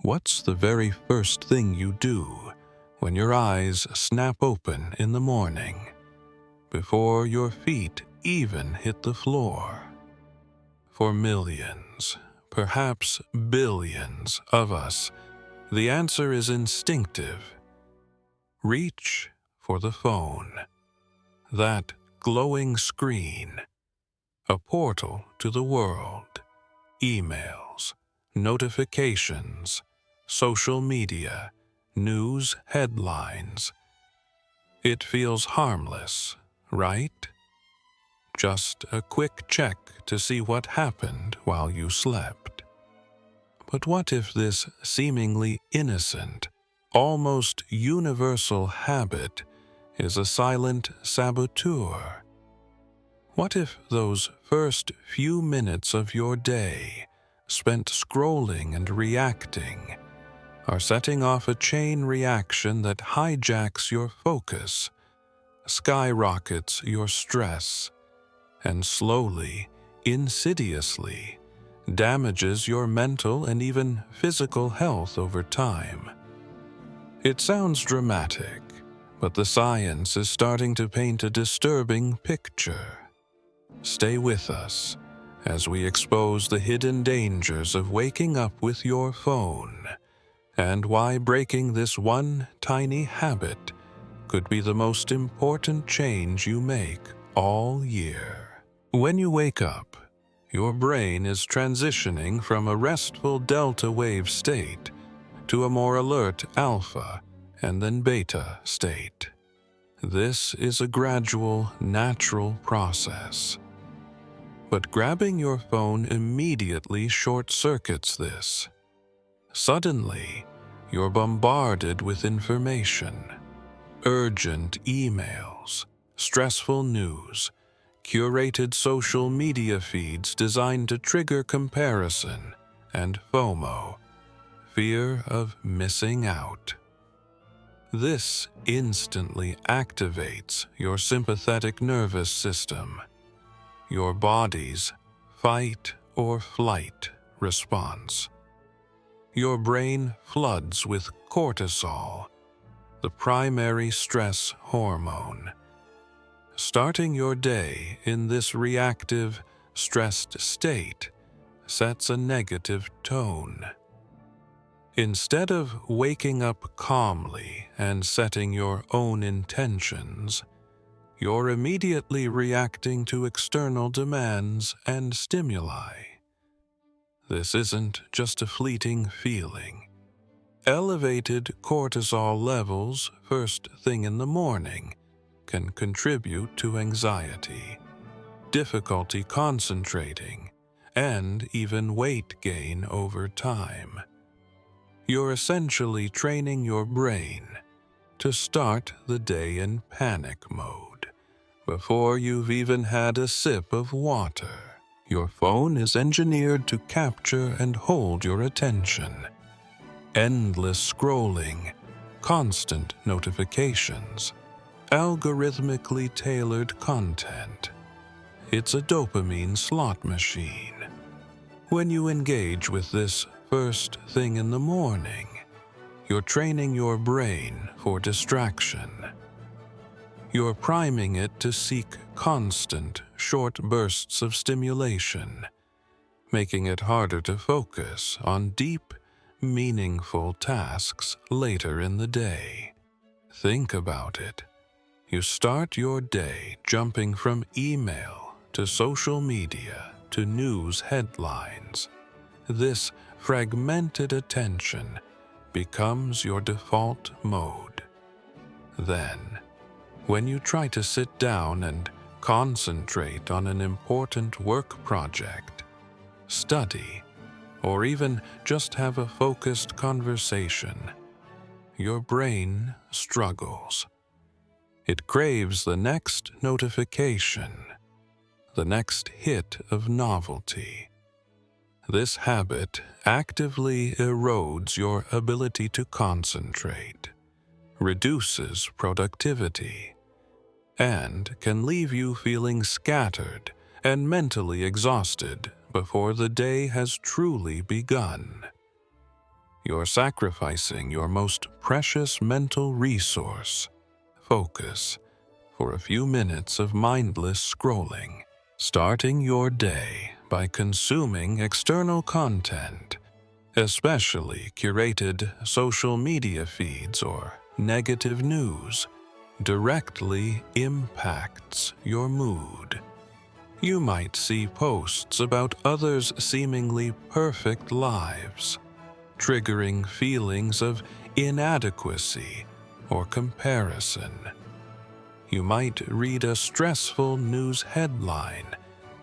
What's the very first thing you do when your eyes snap open in the morning, before your feet even hit the floor? For millions, perhaps billions of us, the answer is instinctive. Reach for the phone. That glowing screen, a portal to the world, emails, notifications, social media, news headlines. It feels harmless, right? Just a quick check to see what happened while you slept. But what if this seemingly innocent, almost universal habit is a silent saboteur? What if those first few minutes of your day, spent scrolling and reacting, are setting off a chain reaction that hijacks your focus, skyrockets your stress, and slowly, insidiously, damages your mental and even physical health over time? It sounds dramatic, but the science is starting to paint a disturbing picture. Stay with us as we expose the hidden dangers of waking up with your phone, and why breaking this one tiny habit could be the most important change you make all year. When you wake up, your brain is transitioning from a restful delta wave state to a more alert alpha and then beta state. This is a gradual, natural process. But grabbing your phone immediately short-circuits this. Suddenly, you're bombarded with information, urgent emails, stressful news, curated social media feeds designed to trigger comparison and FOMO, fear of missing out. This instantly activates your sympathetic nervous system, your body's fight or flight response. Your brain floods with cortisol, the primary stress hormone. Starting your day in this reactive, stressed state sets a negative tone. Instead of waking up calmly and setting your own intentions, you're immediately reacting to external demands and stimuli. This isn't just a fleeting feeling. Elevated cortisol levels first thing in the morning can contribute to anxiety, difficulty concentrating, and even weight gain over time. You're essentially training your brain to start the day in panic mode before you've even had a sip of water. Your phone is engineered to capture and hold your attention. Endless scrolling, constant notifications, algorithmically tailored content. It's a dopamine slot machine. When you engage with this first thing in the morning, you're training your brain for distraction. You're priming it to seek constant, short bursts of stimulation, making it harder to focus on deep, meaningful tasks later in the day. Think about it. You start your day jumping from email to social media to news headlines. This fragmented attention becomes your default mode. Then, when you try to sit down and concentrate on an important work project, study, or even just have a focused conversation, your brain struggles. It craves the next notification, the next hit of novelty. This habit actively erodes your ability to concentrate, reduces productivity, and can leave you feeling scattered and mentally exhausted before the day has truly begun. you're sacrificing your most precious mental resource, focus, for a few minutes of mindless scrolling. Starting your day by consuming external content, especially curated social media feeds or negative news, directly impacts your mood. You might see posts about others' seemingly perfect lives, triggering feelings of inadequacy or comparison. You might read a stressful news headline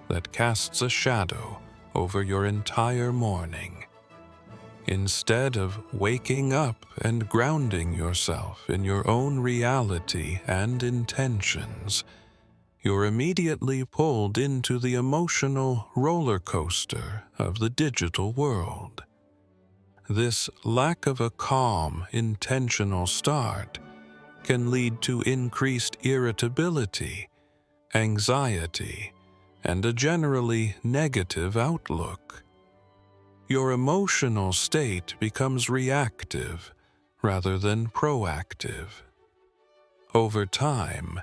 that casts a shadow over your entire morning. Instead of waking up and grounding yourself in your own reality and intentions, you're immediately pulled into the emotional roller coaster of the digital world. This lack of a calm, intentional start can lead to increased irritability, anxiety, and a generally negative outlook. Your emotional state becomes reactive rather than proactive. Over time,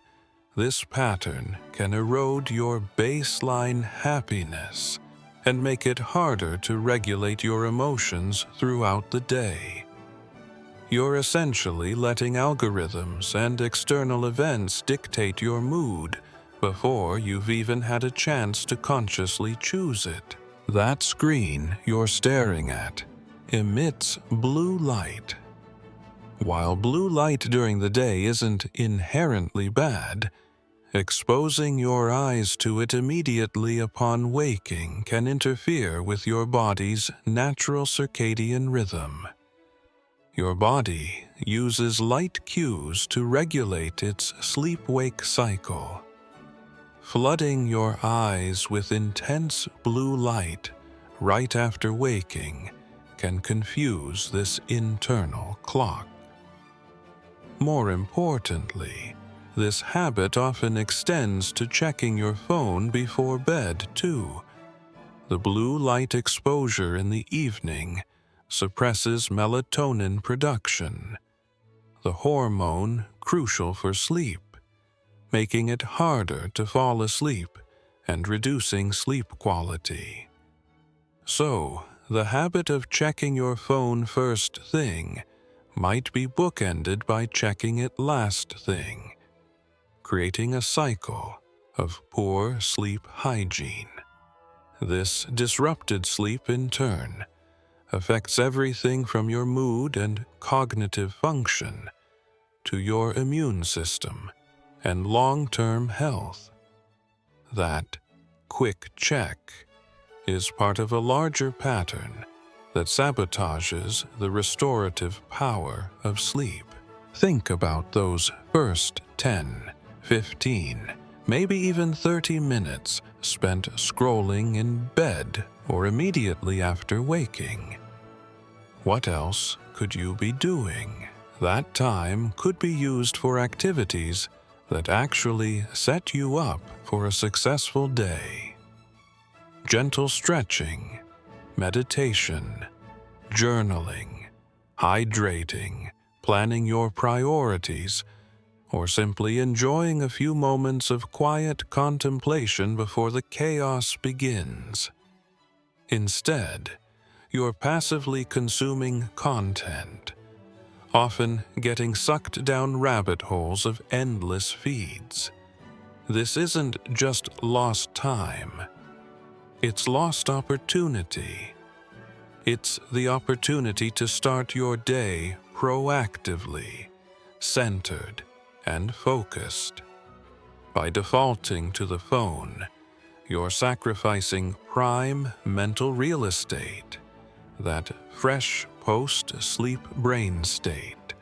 this pattern can erode your baseline happiness and make it harder to regulate your emotions throughout the day. You're essentially letting algorithms and external events dictate your mood before you've even had a chance to consciously choose it. That screen you're staring at emits blue light. While blue light during the day isn't inherently bad, exposing your eyes to it immediately upon waking can interfere with your body's natural circadian rhythm. Your body uses light cues to regulate its sleep-wake cycle. Flooding your eyes with intense blue light right after waking can confuse this internal clock. More importantly, this habit often extends to checking your phone before bed, too. The blue light exposure in the evening suppresses melatonin production, the hormone crucial for sleep, making it harder to fall asleep and reducing sleep quality. So, the habit of checking your phone first thing might be bookended by checking it last thing, creating a cycle of poor sleep hygiene. This disrupted sleep, in turn, affects everything from your mood and cognitive function to your immune system and long-term health. That quick check is part of a larger pattern that sabotages the restorative power of sleep. Think about those first 10, 15, maybe even 30 minutes spent scrolling in bed or immediately after waking. What else could you be doing? That time could be used for activities that actually set you up for a successful day. Gentle stretching, meditation, journaling, hydrating, planning your priorities, or simply enjoying a few moments of quiet contemplation before the chaos begins. Instead, you're passively consuming content, often getting sucked down rabbit holes of endless feeds. This isn't just lost time. It's lost opportunity. It's the opportunity to start your day proactively, centered, and focused. By defaulting to the phone, you're sacrificing prime mental real estate, that fresh post-sleep brain state,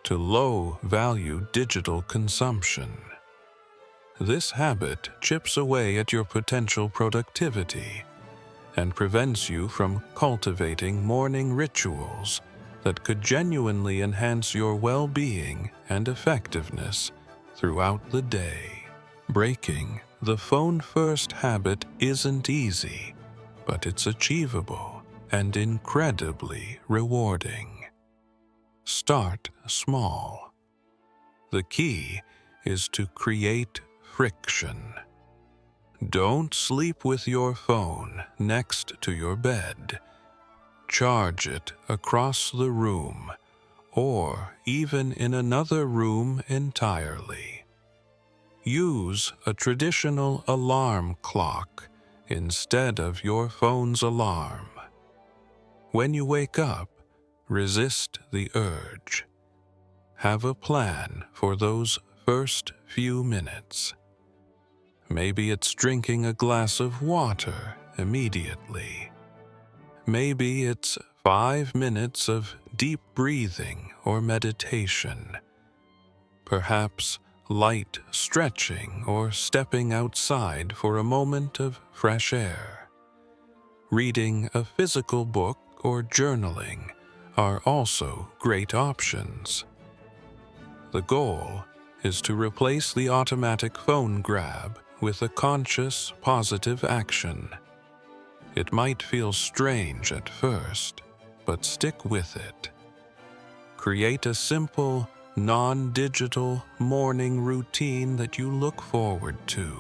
to low-value digital consumption. This habit chips away at your potential productivity and prevents you from cultivating morning rituals that could genuinely enhance your well-being and effectiveness throughout the day. Breaking the phone-first habit isn't easy, but it's achievable. and incredibly rewarding. Start small. The key is to create friction. Don't sleep with your phone next to your bed. Charge it across the room, or even in another room entirely. Use a traditional alarm clock instead of your phone's alarm. When you wake up, resist the urge. Have a plan for those first few minutes. Maybe it's drinking a glass of water immediately. Maybe it's 5 minutes of deep breathing or meditation. Perhaps light stretching or stepping outside for a moment of fresh air. Reading a physical book or journaling are also great options. The goal is to replace the automatic phone grab with a conscious, positive action. It might feel strange at first, but stick with it. Create a simple, non-digital morning routine that you look forward to.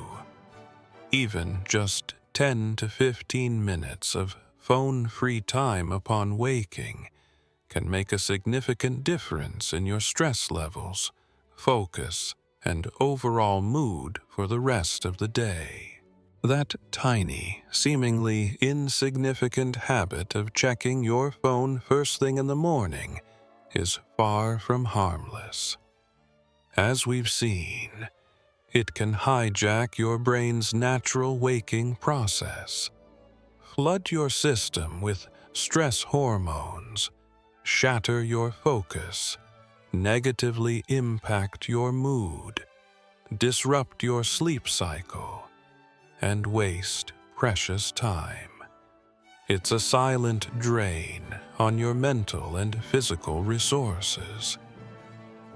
Even just 10 to 15 minutes of phone-free time upon waking can make a significant difference in your stress levels, focus, and overall mood for the rest of the day. That tiny, seemingly insignificant habit of checking your phone first thing in the morning is far from harmless. As we've seen, it can hijack your brain's natural waking process, flood your system with stress hormones, shatter your focus, negatively impact your mood, disrupt your sleep cycle, and waste precious time. It's a silent drain on your mental and physical resources.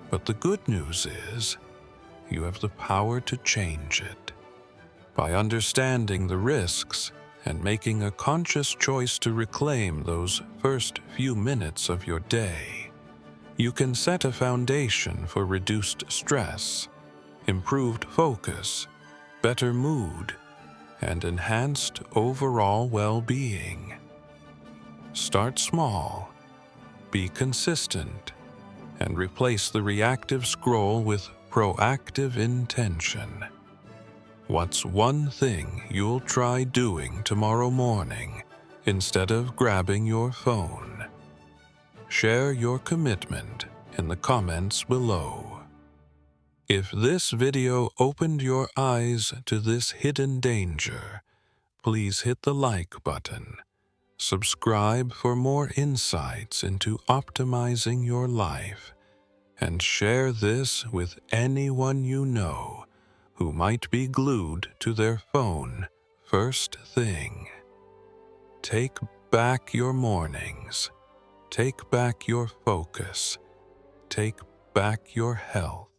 But the good news is, you have the power to change it. By understanding the risks and making a conscious choice to reclaim those first few minutes of your day, you can set a foundation for reduced stress, improved focus, better mood, and enhanced overall well-being. Start small, be consistent, and replace the reactive scroll with proactive intention. What's one thing you'll try doing tomorrow morning instead of grabbing your phone? Share your commitment in the comments below. If this video opened your eyes to this hidden danger, please hit the like button. Subscribe for more insights into optimizing your life, and share this with anyone you know who might be glued to their phone first thing. Take back your mornings. Take back your focus. Take back your health.